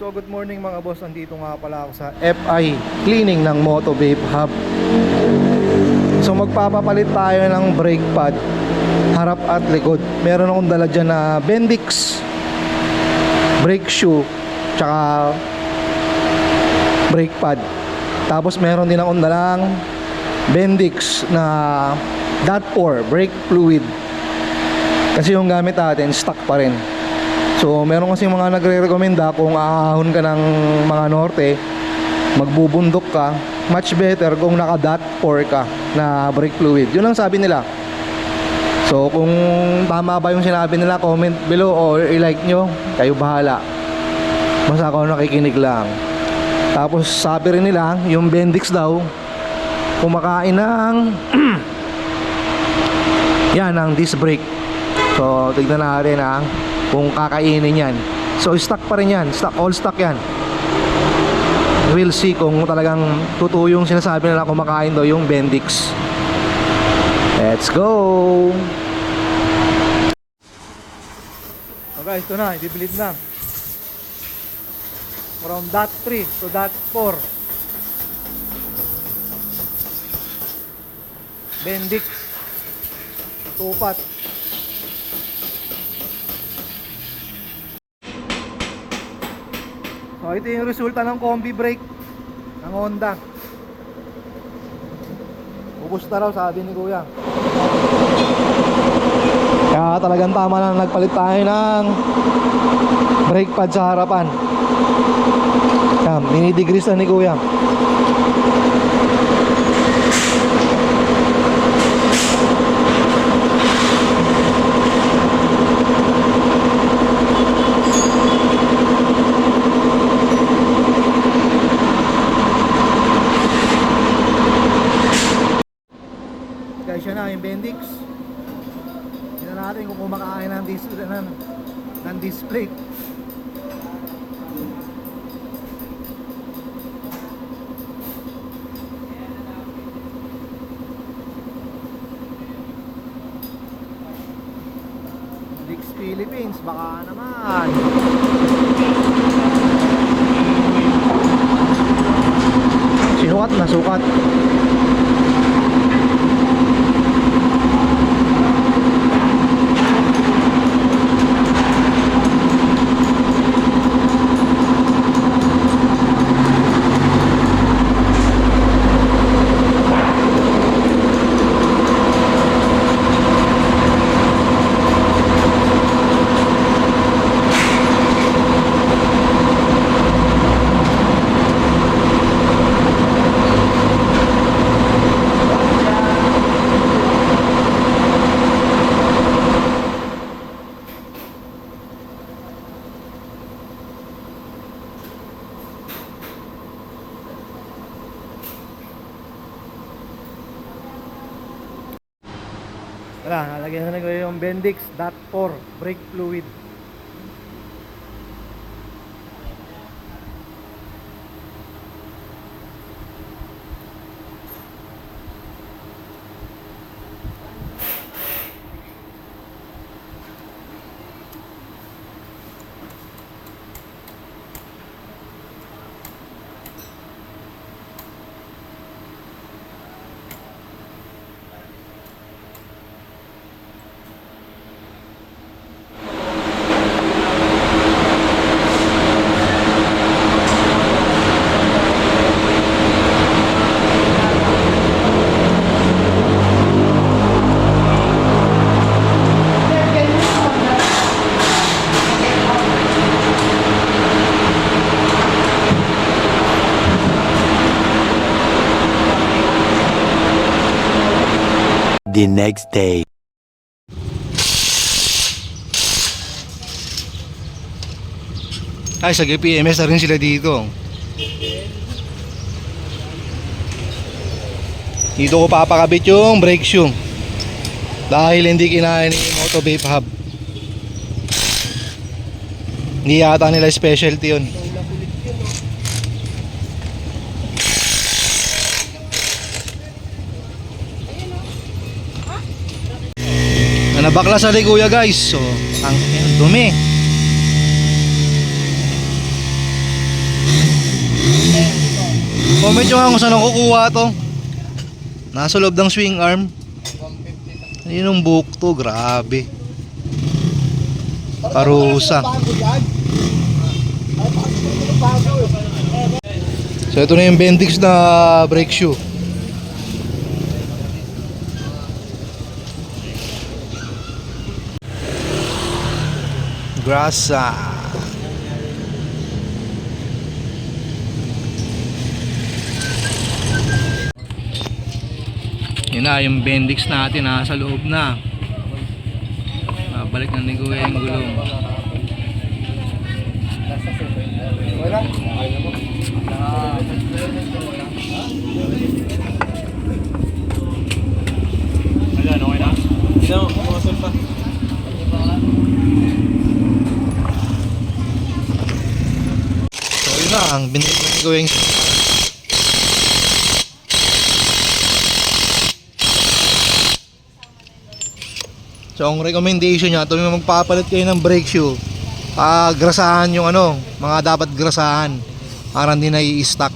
So good morning mga boss, nandito nga pala ako sa FI cleaning ng Moto Vape Hub. So magpapapalit tayo ng brake pad harap at likod. Meron akong dala dyan na Bendix brake shoe tsaka brake pad. Tapos meron din akong dalang Bendix na DOT4 brake fluid, kasi yung gamit natin stock pa rin. So meron kasi mga nagre-recommenda kung aahon ka ng mga norte, magbubundok ka, much better kung naka DOT4 ka na brake fluid. Yun ang sabi nila. So kung tama ba yung sinabi nila, comment below or i-like nyo, kayo bahala. Basta ako nakikinig lang. Tapos sabi rin nila, yung Bendix daw kumakain ng yan, ang disc brake. So tignan natin kung kakainin yan. So stock pa rin yan, stock, all stock yan. We'll see kung talagang totoo yung sinasabi nila kumakain daw yung Bendix. Let's go. So guys, ito na, i-bleed na from DOT3 to DOT4 Bendix tupat. So ito yung resulta ng combi brake ng Honda. Ubus na raw, sabi ni Kuya. Kaya talagang tama na nagpalit tayo ng brake pad sa harapan. Yan, dinidegrease na ni Kuya. Guys, yan na yung Bendix. Tignan natin kung kumakain ng display. Bendix Philippines, baka naman. Sinukat na sukat. Wala, nalagyan na ko yung Bendix DOT4 brake fluid. The next day. Ay, sa GPMS na rin sila dito. Dito ko papakabit yung brake shoe dahil hindi kinain ni Moto Vape Hub. Hindi yata nila specialty yun. Nabaklas na rin Kuya guys. So ang dumi. Comment nyo nga kung saan ako kukuha to. Nasa loob ng swing arm. Yun yung buhok to, grabe. Parusa. So ito na yung Bendix na brake shoe. Grasa. Yun na, yung Bendix natin nasa loob na. Balik na ni Kuya yung gulong. So yun na, ang binili ni Kuya yung so ang recommendation niya, tuwing magpapalit kayo ng brake shoe, grasahan yung mga dapat grasahan para hindi na i-stuck.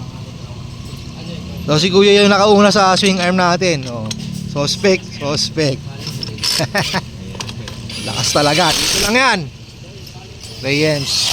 So si Kuya yung nakauna sa swing arm natin. Oh. Suspect. Lakas talaga. Dito lang yan. Reyens.